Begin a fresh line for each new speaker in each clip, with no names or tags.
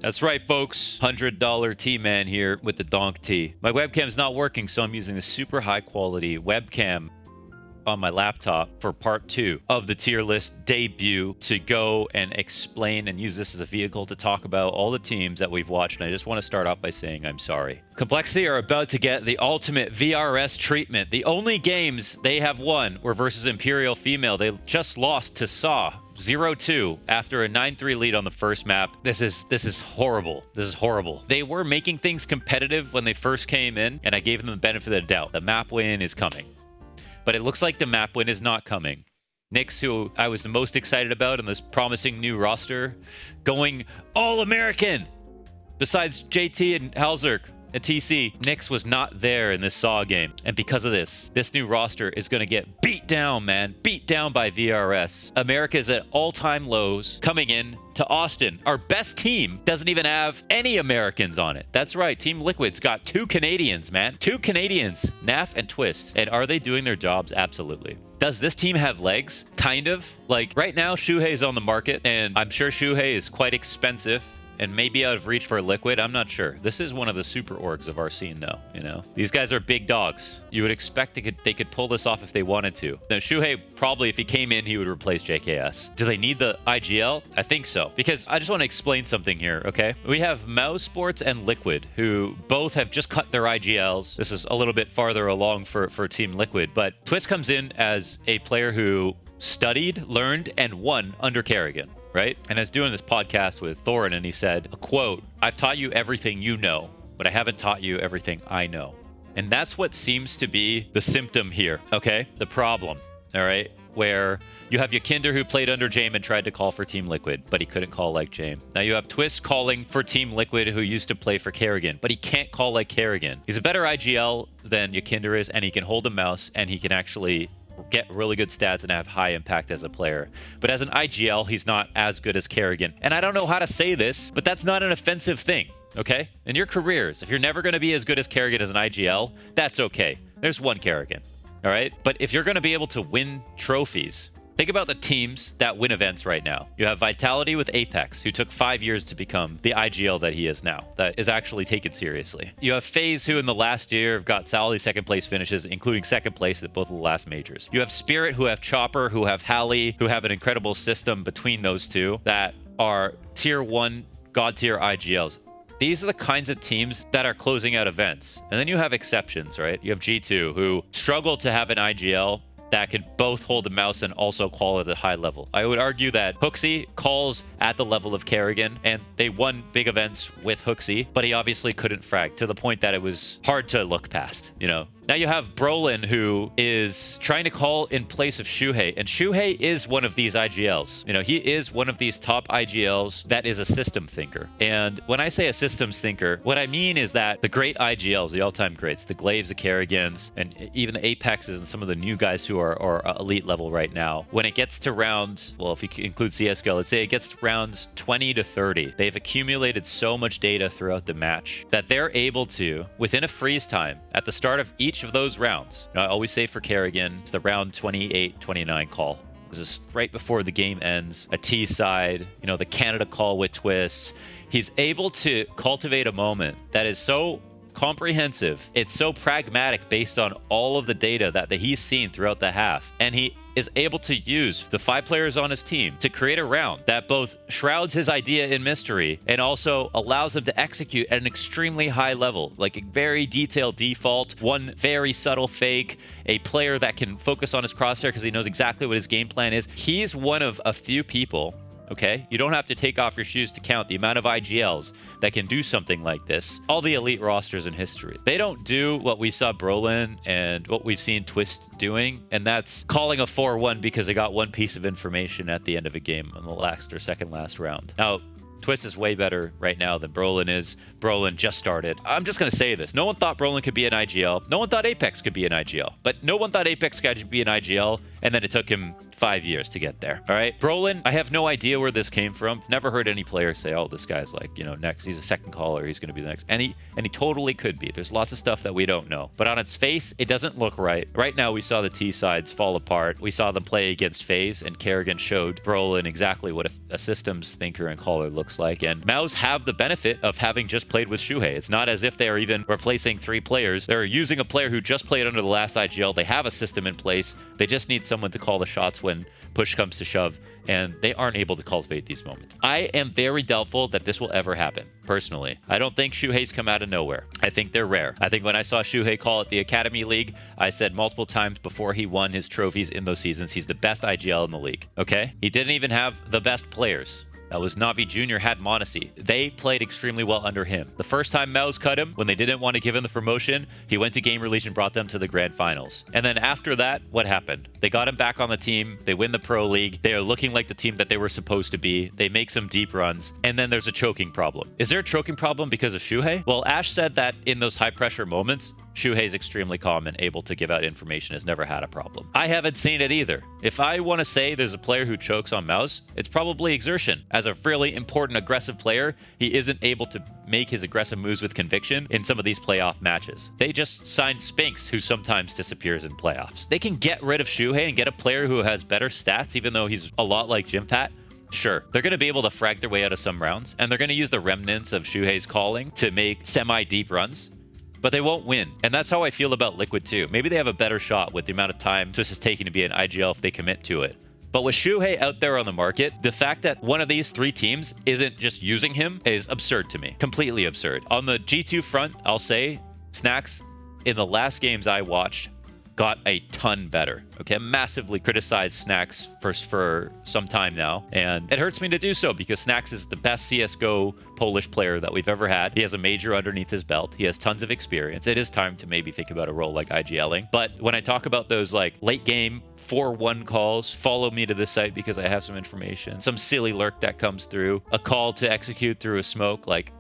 That's right, folks. $100 T-Man here with the Donk T. My webcam's not working, so I'm using the super high quality webcam on my laptop for part 2 of the tier list debut to go and explain and use this as a vehicle to talk about all the teams that we've watched. And I just want to start off by saying I'm sorry. Complexity are about to get the ultimate VRS treatment. The only games they have won were versus Imperial Female. They just lost to Saw 0-2 after a 9-3 lead on the first map. This is horrible. This is horrible. They were making things competitive when they first came in, and I gave them the benefit of the doubt. The map win is coming. But it looks like the map win is not coming. Nyx, who I was the most excited about in this promising new roster, going All-American! Besides JT and Halzerk and TC, Nyx was not there in this Saw game. And because of this new roster is going to get beat down, man. Beat down by VRS. America's at all-time lows coming in to Austin. Our best team doesn't even have any Americans on it. That's right. Team Liquid's got 2 Canadians, man. 2 Canadians, Naf and Twist. And are they doing their jobs? Absolutely. Does this team have legs? Kind of. Like, right now, Shuhei's on the market, and I'm sure Shuhei is quite expensive and maybe out of reach for Liquid. I'm not sure. This is one of the super orgs of our scene, though, you know? These guys are big dogs. You would expect they could pull this off if they wanted to. Now, Shuhei, probably, if he came in, he would replace JKS. Do they need the IGL? I think so. Because I just want to explain something here, okay? We have mouz Sports and Liquid, who both have just cut their IGLs. This is a little bit farther along for Team Liquid, but Twist comes in as a player who studied, learned, and won under Kerrigan. Right? And I was doing this podcast with Thorin, and he said, a quote, "I've taught you everything you know, but I haven't taught you everything I know." And that's what seems to be the symptom here, okay? The problem, all right? Where you have Yakinder, who played under Jame and tried to call for Team Liquid, but he couldn't call like Jame. Now you have Twist calling for Team Liquid, who used to play for Kerrigan, but he can't call like Kerrigan. He's a better IGL than Yakinder is, and he can hold a mouse, and he can actually get really good stats and have high impact as a player. But as an IGL, he's not as good as Kerrigan. And I don't know how to say this, but that's not an offensive thing, okay? In your careers, if you're never going to be as good as Kerrigan as an IGL, that's okay. There's one Kerrigan, all right? But if you're going to be able to win trophies, think about the teams that win events right now. You have Vitality with Apex, who took 5 years to become the IGL that he is now, that is actually taken seriously. You have FaZe, who in the last year have got solidly second place finishes, including second place at both of the last majors. You have Spirit, who have Chopper, who have Hallie, who have an incredible system between those two that are tier 1 god tier IGLs. These are the kinds of teams that are closing out events. And then you have exceptions, right? You have G2, who struggle to have an IGL that can both hold the mouse and also call at a high level. I would argue that Hooksy calls at the level of Kerrigan, and they won big events with Hooksy, but he obviously couldn't frag to the point that it was hard to look past, you know? Now you have Brolin, who is trying to call in place of Shuhei, and Shuhei is one of these IGLs. You know, he is one of these top IGLs that is a system thinker. And when I say a systems thinker, what I mean is that the great IGLs, the all-time greats, the Glaives, the Kerrigans, and even the Apexes and some of the new guys who are elite level right now, when it gets to round, well, if you include CSGO, let's say it gets to rounds 20 to 30, they've accumulated so much data throughout the match that they're able to, within a freeze time, at the start of each of those rounds. You know, I always say for Kerrigan, it's the round 28, 29 call. This is right before the game ends, a T side, you know, the Canada call with Twists. He's able to cultivate a moment that is so comprehensive. It's so pragmatic based on all of the data that he's seen throughout the half. And he is able to use the 5 players on his team to create a round that both shrouds his idea in mystery and also allows him to execute at an extremely high level, like a very detailed default, one very subtle fake, a player that can focus on his crosshair because he knows exactly what his game plan is. He's one of a few people, okay? You don't have to take off your shoes to count the amount of IGLs that can do something like this. All the elite rosters in history. They don't do what we saw Brolin and what we've seen Twist doing, and that's calling a 4-1 because they got one piece of information at the end of a game in the last or second last round. Now, Twist is way better right now than Brolin is, Brolin just started. I'm just going to say this. No one thought Brolin could be an IGL. No one thought Apex could be an IGL. But no one thought Apex could be an IGL, and then it took him 5 years to get there. All right. Brolin, I have no idea where this came from. Never heard any player say, oh, this guy's like, you know, next. He's a second caller. He's going to be the next. And he totally could be. There's lots of stuff that we don't know. But on its face, it doesn't look right. Right now, we saw the T sides fall apart. We saw them play against FaZe, and Kerrigan showed Brolin exactly what a systems thinker and caller looks like. And mouz have the benefit of having just played with Shuhei. It's not as if they are even replacing 3 players. They're using a player who just played under the last IGL. They have a system in place. They just need someone to call the shots when push comes to shove, and they aren't able to cultivate these moments. I am very doubtful that this will ever happen, personally. I don't think Shuhei's come out of nowhere. I think they're rare. I think when I saw Shuhei call at the Academy League, I said multiple times before he won his trophies in those seasons, he's the best IGL in the league, okay? He didn't even have the best players. That was Navi Jr. had Monacy. They played extremely well under him. The first time mouz cut him, when they didn't want to give him the promotion, he went to Game Release and brought them to the grand finals. And then after that, what happened? They got him back on the team. They win the Pro League. They are looking like the team that they were supposed to be. They make some deep runs. And then there's a choking problem. Is there a choking problem because of Shuhei? Well, Ash said that in those high pressure moments, Shuhei is extremely calm and able to give out information, has never had a problem. I haven't seen it either. If I want to say there's a player who chokes on mouz, it's probably Exertion. As a really important aggressive player, he isn't able to make his aggressive moves with conviction in some of these playoff matches. They just signed Spinks, who sometimes disappears in playoffs. They can get rid of Shuhei and get a player who has better stats, even though he's a lot like Jimpat. Sure, they're going to be able to frag their way out of some rounds, and they're going to use the remnants of Shuhei's calling to make semi-deep runs. But they won't win. And that's how I feel about Liquid too. Maybe they have a better shot with the amount of time Twist is taking to be an IGL if they commit to it. But with Shuhei out there on the market, the fact that one of these 3 teams isn't just using him is absurd to me. Completely absurd. On the G2 front, I'll say, Snacks, in the last games I watched, got a ton better. Okay, massively criticized Snacks for some time now, and it hurts me to do so because Snacks is the best CSGO Polish player that we've ever had. He has a major underneath his belt. He has tons of experience. It is time to maybe think about a role like IGLing. But when I talk about those like late game 4-1 calls, follow me to this site because I have some information, some silly lurk that comes through, a call to execute through a smoke, like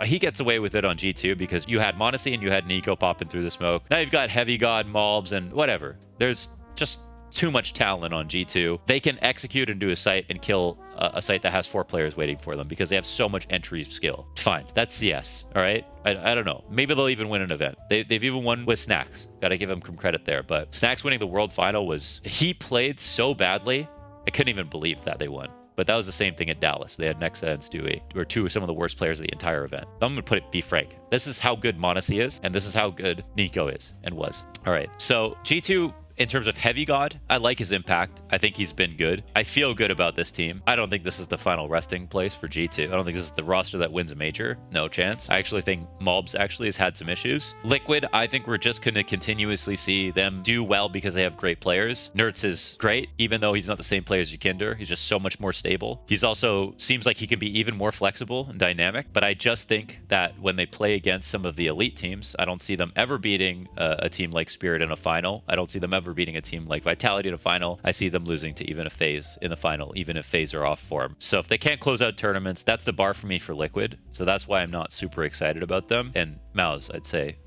he gets away with it on G2 because you had Monacy and you had Nico popping through the smoke. Now you've got Heavy God, Malbs, and whatever. There's just too much talent on G2. They can execute and do a site and kill a site that has 4 players waiting for them because they have so much entry skill. Fine, that's CS, all right? I don't know. Maybe they'll even win an event. They've even won with Snacks. Gotta give them some credit there. But Snacks winning the world final was... He played so badly, I couldn't even believe that they won. But that was the same thing at Dallas. They had Nexa and Stewie, who were 2 of some of the worst players of the entire event. I'm going to be frank. This is how good Monacy is, and this is how good Nico is and was. All right, so G2... In terms of Heavy God, I like his impact. I think he's been good. I feel good about this team. I don't think this is the final resting place for G2. I don't think this is the roster that wins a major. No chance. I actually think Malbs actually has had some issues. Liquid, I think we're just going to continuously see them do well because they have great players. Nertz is great, even though he's not the same player as Yukinder. He's just so much more stable. He's also seems like he can be even more flexible and dynamic. But I just think that when they play against some of the elite teams, I don't see them ever beating a team like Spirit in a final. I don't see them ever beating a team like Vitality in a final. I see them losing to even a FaZe in the final, even if FaZe are off form. So if they can't close out tournaments, that's the bar for me for Liquid. So that's why I'm not super excited about them. And mouz, I'd say,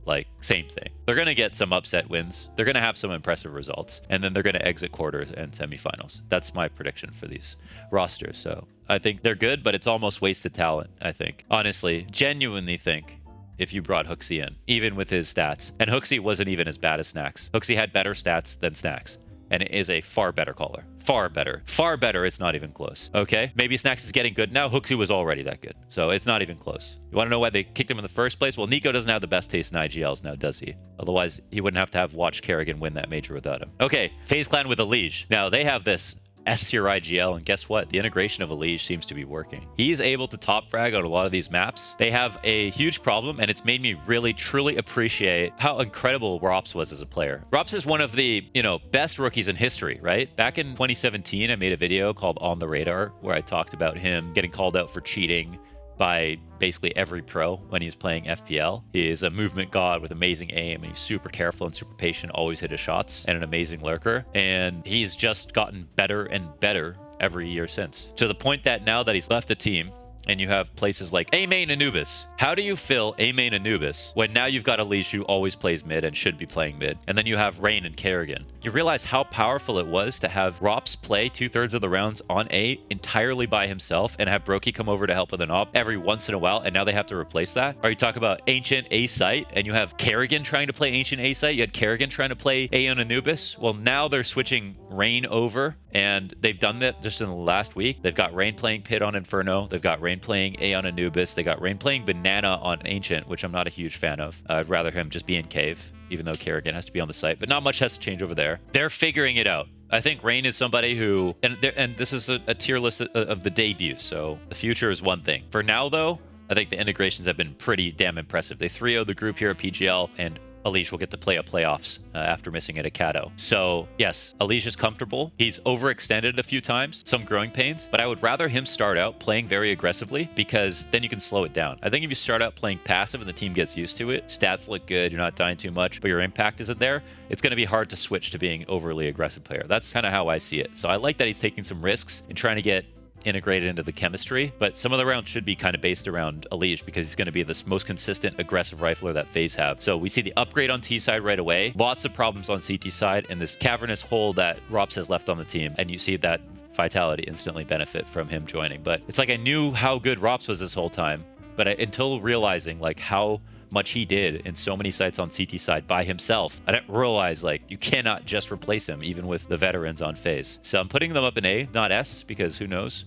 like, same thing. They're going to get some upset wins. They're going to have some impressive results. And then they're going to exit quarters and semifinals. That's my prediction for these rosters. So I think they're good, but it's almost wasted talent, I think. Honestly, genuinely think if you brought Hooksy in, even with his stats. And Hooksy wasn't even as bad as Snacks. Hooksy had better stats than Snacks. And it is a far better caller. Far better. Far better. It's not even close. Okay? Maybe Snacks is getting good now. Hooksy was already that good. So it's not even close. You want to know why they kicked him in the first place? Well, Nico doesn't have the best taste in IGLs now, does he? Otherwise, he wouldn't have to watched Kerrigan win that major without him. Okay, FaZe Clan with Elige. Now, they have this S tier IGL, and guess what? The integration of Elige seems to be working. He's able to top frag on a lot of these maps. They have a huge problem, and it's made me really, truly appreciate how incredible Rops was as a player. Rops is one of the, best rookies in history, right? Back in 2017, I made a video called On the Radar, where I talked about him getting called out for cheating by basically every pro when he's playing FPL. He is a movement god with amazing aim, and he's super careful and super patient, always hit his shots, and an amazing lurker. And he's just gotten better and better every year since. To the point that now that he's left the team, and you have places like A main Anubis. How do you fill A main Anubis when now you've got Elish who always plays mid and should be playing mid, and then you have Rain and Kerrigan? You realize how powerful it was to have Rops play 2/3 of the rounds on A entirely by himself and have Brokey come over to help with an op every once in a while, and now they have to replace that? Or you talk about Ancient A site and you have Kerrigan trying to play Ancient A site, you had Kerrigan trying to play A on Anubis. Well, now they're switching Rain over, and they've done that just in the last week. They've got Rain playing Pit on Inferno, they've got Rain playing A on Anubis, they got Rain playing Banana on Ancient, which I'm not a huge fan of. I'd rather him just be in Cave, even though Kerrigan has to be on the site, but not much has to change over there. They're figuring it out. I think Rain is somebody who, and this is a tier list of the debuts, so the future is one thing. For now, though, I think the integrations have been pretty damn impressive. They 3-0 the group here at PGL, and Elish will get to play a playoffs after missing at Akato. So yes, Elish is comfortable. He's overextended a few times, some growing pains, but I would rather him start out playing very aggressively, because then you can slow it down. I think if you start out playing passive and the team gets used to it, stats look good, you're not dying too much, but your impact isn't there, it's going to be hard to switch to being overly aggressive player. That's kind of how I see it. So I like that he's taking some risks and trying to get integrated into the chemistry, but some of the rounds should be kind of based around Elish because he's going to be this most consistent aggressive rifler that FaZe have. So we see the upgrade on T side right away, lots of problems on CT side, and this cavernous hole that Rops has left on the team, and you see that Vitality instantly benefit from him joining. But it's like I knew how good Rops was this whole time, but until realizing like how much he did in so many sites on CT side by himself, I didn't realize like you cannot just replace him even with the veterans on FaZe. So I'm putting them up in A, not S, because who knows?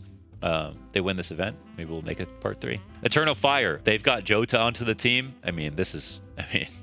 They win this event, maybe we'll make it part 3. Eternal Fire, they've got Jota onto the team. I mean,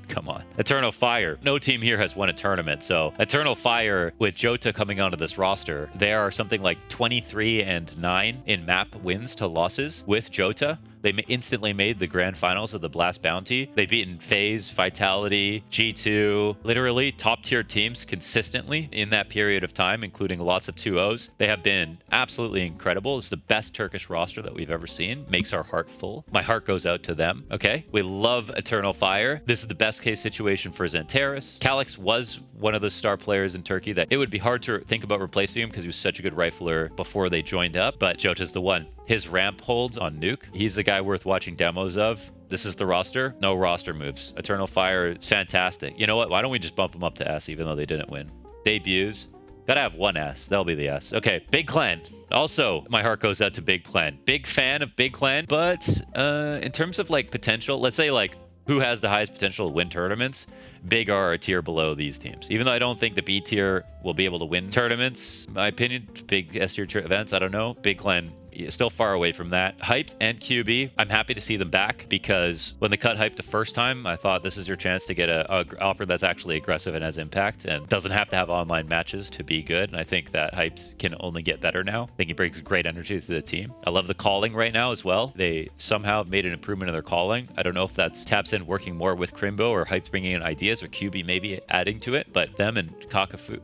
come on. Eternal Fire, no team here has won a tournament, so Eternal Fire with Jota coming onto this roster, they are something like 23-9 in map wins to losses with Jota. They instantly made the grand finals of the Blast Bounty. They've beaten FaZe, Vitality, G2, literally top tier teams consistently in that period of time, including lots of 2-0s. They have been absolutely incredible. It's the best Turkish roster that we've ever seen. Makes our heart full. My heart goes out to them, okay? We love Eternal Fire. This is the best case situation for Xantares. Calix was one of the star players in Turkey that it would be hard to think about replacing him because he was such a good rifler before they joined up, but Jota's the one. His ramp holds on Nuke, he's the guy worth watching demos of. This is the roster. No roster moves. Eternal Fire is fantastic. You know what? Why don't we just bump them up to S even though they didn't win? Debuts. Gotta have one S. That'll be the S. Okay, Big Clan. Also, my heart goes out to Big Clan. Big fan of Big Clan, but in terms of like potential, let's say like who has the highest potential to win tournaments, Big are a tier below these teams. Even though I don't think the B tier will be able to win tournaments, in my opinion, big S tier events, I don't know. Big Clan still far away from that. Hyped and QB, I'm happy to see them back because when they cut Hype the first time, I thought this is your chance to get a offer that's actually aggressive and has impact and doesn't have to have online matches to be good. And I think that Hypes can only get better now. I think he brings great energy to the team. I love the calling right now as well. They somehow made an improvement in their calling. I don't know if that's Tabsin working more with Crimbo or Hype bringing in ideas or QB maybe adding to it, but them and Kakafu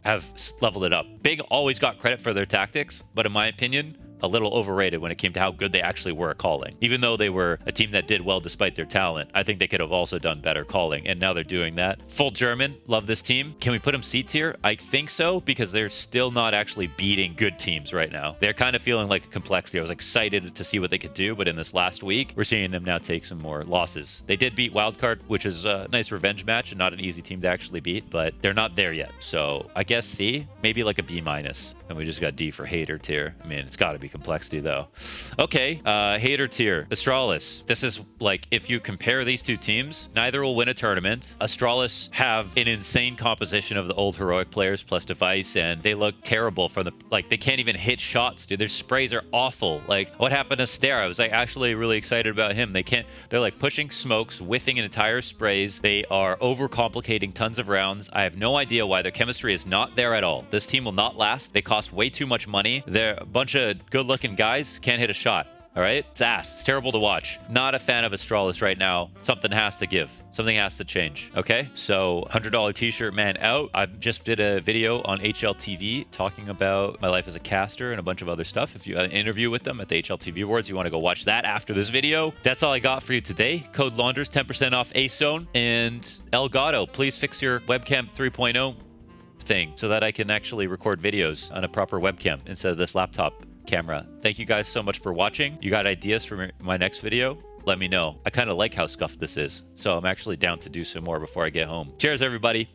have leveled it up. Big always got credit for their tactics, but in my opinion, a little overrated when it came to how good they actually were at calling. Even though they were a team that did well despite their talent, I think they could have also done better calling, and now they're doing that. Full German, love this team. Can we put them C tier? I think so, because they're still not actually beating good teams right now. They're kind of feeling like a complexity. I was excited to see what they could do, but in this last week, we're seeing them now take some more losses. They did beat Wildcard, which is a nice revenge match and not an easy team to actually beat, but they're not there yet. So I guess C, maybe like a B-, and we just got D for hater tier. I mean, it's got to be complexity though. Okay, hater tier, Astralis. This is like, if you compare these two teams, neither will win a tournament. Astralis have an insane composition of the old heroic players plus device, and they look terrible from the, like, they can't even hit shots, dude. Their sprays are awful. Like, what happened to Stare? I was like actually really excited about him. They're like pushing smokes, whiffing entire sprays. They are overcomplicating tons of rounds. I have no idea why their chemistry is not there at all. This team will not last. They cost way too much money. They're a bunch of good-looking guys, can't hit a shot. All right, it's ass. It's terrible to watch. Not a fan of Astralis right now. Something has to give. Something has to change. Okay, so $100 t-shirt man out. I just did a video on HLTV talking about my life as a caster and a bunch of other stuff. If you had an interview with them at the HLTV Awards, you want to go watch that after this video. That's all I got for you today. Code launders, 10% off A-Zone. And Elgato, please fix your webcam 3.0 thing so that I can actually record videos on a proper webcam instead of this laptop camera. Thank you guys so much for watching. You got ideas for my next video? Let me know. I kind of like how scuffed this is, so I'm actually down to do some more before I get home. Cheers, everybody.